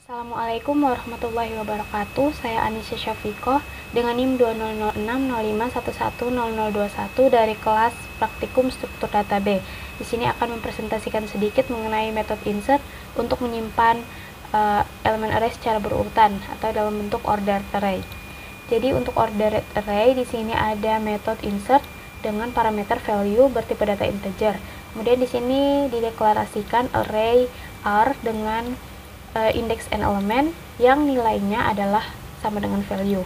Assalamualaikum warahmatullahi wabarakatuh. Saya Anisya Syafiqoh dengan NIM 200605110021 dari kelas Praktikum Struktur Data B. Di sini akan mempresentasikan sedikit mengenai metode insert untuk menyimpan elemen array secara berurutan atau dalam bentuk ordered array. Jadi untuk ordered array di sini ada metode insert dengan parameter value bertipe data integer. Kemudian di sini dideklarasikan array R dengan indeks n elemen yang nilainya adalah sama dengan value.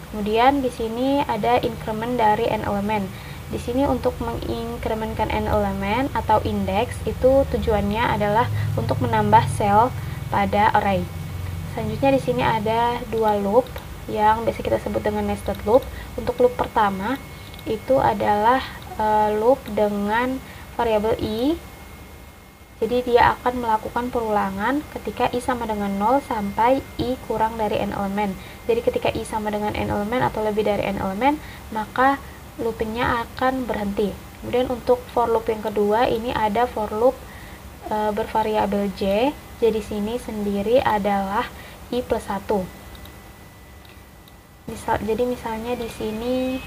Kemudian di sini ada increment dari n elemen. Di sini untuk menginkrementkan n elemen atau indeks itu tujuannya adalah untuk menambah sel pada array. Selanjutnya di sini ada dua loop yang biasa kita sebut dengan nested loop. Untuk loop pertama itu adalah loop dengan variabel i. Jadi dia akan melakukan perulangan ketika i sama dengan 0 sampai i kurang dari n elemen. Jadi ketika i sama dengan n elemen atau lebih dari n elemen, maka loopingnya akan berhenti. Kemudian untuk for loop yang kedua, ini ada for loop bervariabel j. Jadi sini sendiri adalah i plus 1. Jadi misalnya di sini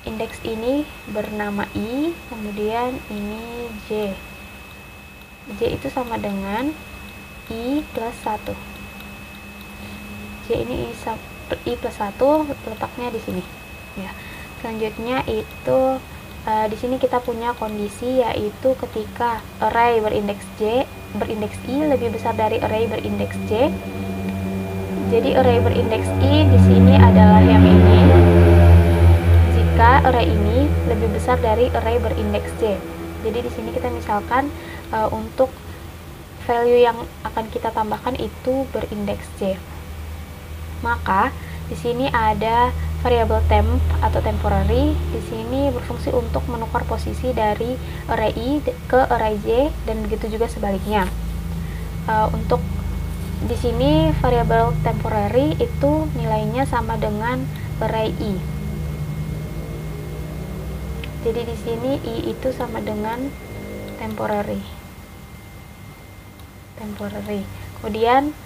indeks ini bernama i, kemudian ini j. J itu sama dengan I plus 1. J ini I plus 1, letaknya di sini. Ya. Selanjutnya itu di sini kita punya kondisi yaitu ketika array berindeks I lebih besar dari array berindeks J. Jadi array berindeks I di sini adalah yang ini. Jika array ini lebih besar dari array berindeks J. Jadi di sini kita misalkan untuk value yang akan kita tambahkan itu berindeks J. Maka di sini ada variabel temp atau temporary. Di sini berfungsi untuk menukar posisi dari array i ke array j dan begitu juga sebaliknya. Untuk di sini variabel temporary itu nilainya sama dengan array i. Jadi di sini i itu sama dengan temporary. Kemudian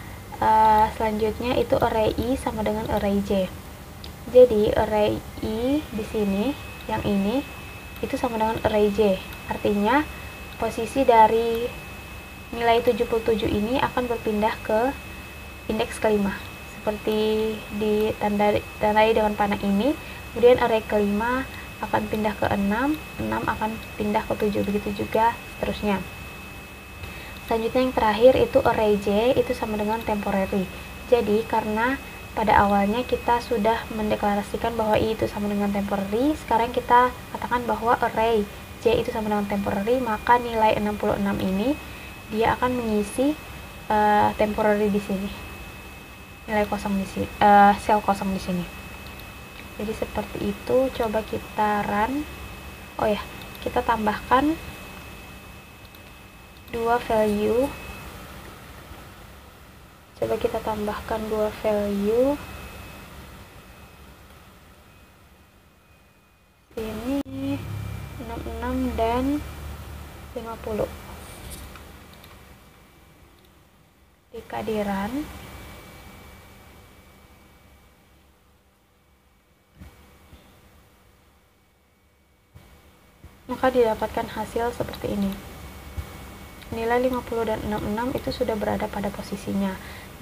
selanjutnya itu array i sama dengan array j. Jadi array i di sini yang ini itu sama dengan array j. Artinya posisi dari nilai 77 ini akan berpindah ke indeks kelima. Seperti ditandai dengan panah ini. Kemudian array kelima akan pindah ke 6 akan pindah ke 7, begitu juga seterusnya. Selanjutnya yang terakhir itu array j itu sama dengan temporary. Jadi karena pada awalnya kita sudah mendeklarasikan bahwa i itu sama dengan temporary, sekarang kita katakan bahwa array j itu sama dengan temporary, maka nilai 66 ini dia akan mengisi temporary di sini. Nilai kosong di sini, sel kosong di sini. Jadi seperti itu. Coba kita run. Oh ya, kita tambahkan dua value. Coba kita tambahkan dua value. Ini 66 dan 50. Jika di run, maka didapatkan hasil seperti ini. Nilai 50 dan 66 itu sudah berada pada posisinya.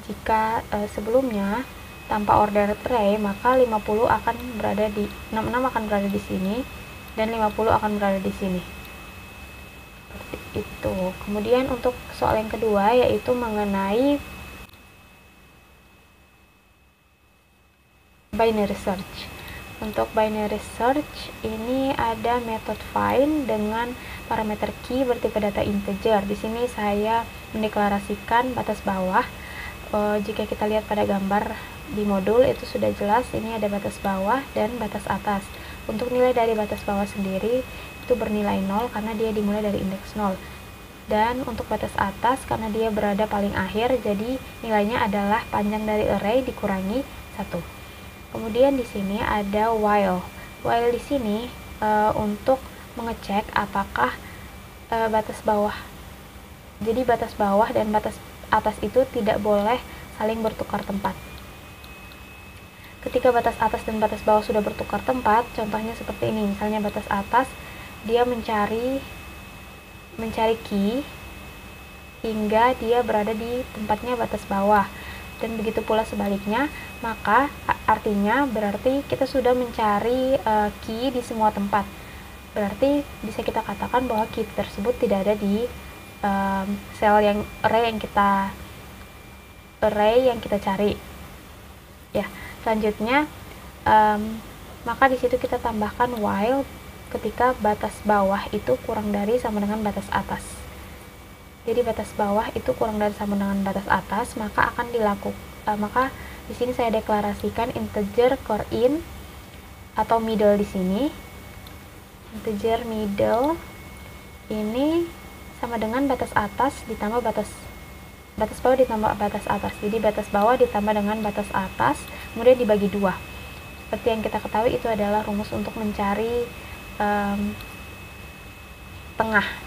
Jika sebelumnya tanpa ordered array, maka 66 akan berada di sini dan 50 akan berada di sini. Seperti itu. Kemudian untuk soal yang kedua yaitu mengenai binary search. Untuk binary search ini ada metode find dengan parameter key bertipe data integer. Di sini saya mendeklarasikan batas bawah. Jika kita lihat pada gambar di modul itu sudah jelas, ini ada batas bawah dan batas atas. Untuk nilai dari batas bawah sendiri itu bernilai 0 karena dia dimulai dari indeks 0. Dan untuk batas atas karena dia berada paling akhir, jadi nilainya adalah panjang dari array dikurangi 1. Kemudian di sini ada while. While di sini untuk mengecek apakah batas bawah. Jadi batas bawah dan batas atas itu tidak boleh saling bertukar tempat. Ketika batas atas dan batas bawah sudah bertukar tempat, contohnya seperti ini. Misalnya batas atas dia mencari key hingga dia berada di tempatnya batas bawah, dan begitu pula sebaliknya, maka artinya berarti kita sudah mencari key di semua tempat. Berarti bisa kita katakan bahwa key tersebut tidak ada di array yang kita cari. Ya, selanjutnya maka di situ kita tambahkan while ketika batas bawah itu kurang dari sama dengan batas atas. Jadi batas bawah itu kurang dari sama dengan batas atas, maka akan maka di sini saya deklarasikan integer core in atau middle di sini. Integer middle ini sama dengan batas atas ditambah batas bawah ditambah batas atas. Jadi batas bawah ditambah dengan batas atas kemudian dibagi 2. Seperti yang kita ketahui itu adalah rumus untuk mencari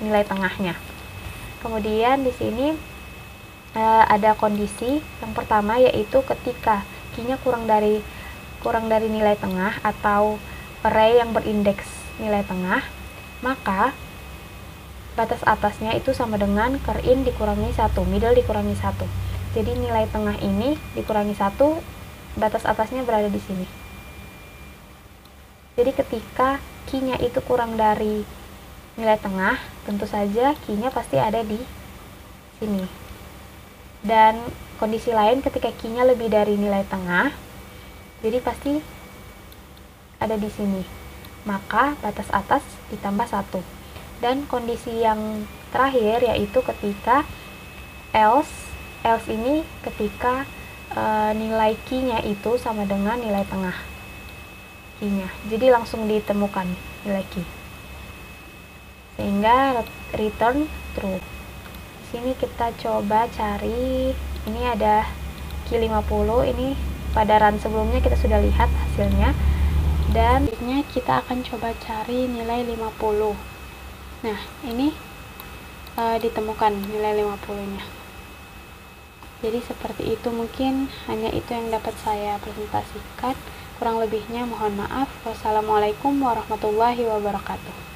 nilai tengahnya. Kemudian di sini ada kondisi yang pertama, yaitu ketika key-nya kurang dari nilai tengah atau array yang berindeks nilai tengah, maka batas atasnya itu sama dengan core in dikurangi 1, middle dikurangi 1. Jadi nilai tengah ini dikurangi 1, batas atasnya berada di sini. Jadi ketika key-nya itu kurang dari nilai tengah, tentu saja key-nya pasti ada di sini. Dan kondisi lain ketika key-nya lebih dari nilai tengah, jadi pasti ada di sini. Maka batas atas ditambah 1. Dan kondisi yang terakhir yaitu ketika else ini ketika nilai key-nya itu sama dengan nilai tengah key-nya. Jadi langsung ditemukan nilai key, sehingga return true. Di sini kita coba cari, ini ada key 50, ini pada run sebelumnya kita sudah lihat hasilnya, dan selanjutnya kita akan coba cari nilai 50. Nah, ini ditemukan nilai 50-nya. Jadi seperti itu, mungkin hanya itu yang dapat saya presentasikan. Kurang lebihnya mohon maaf. Wassalamualaikum warahmatullahi wabarakatuh.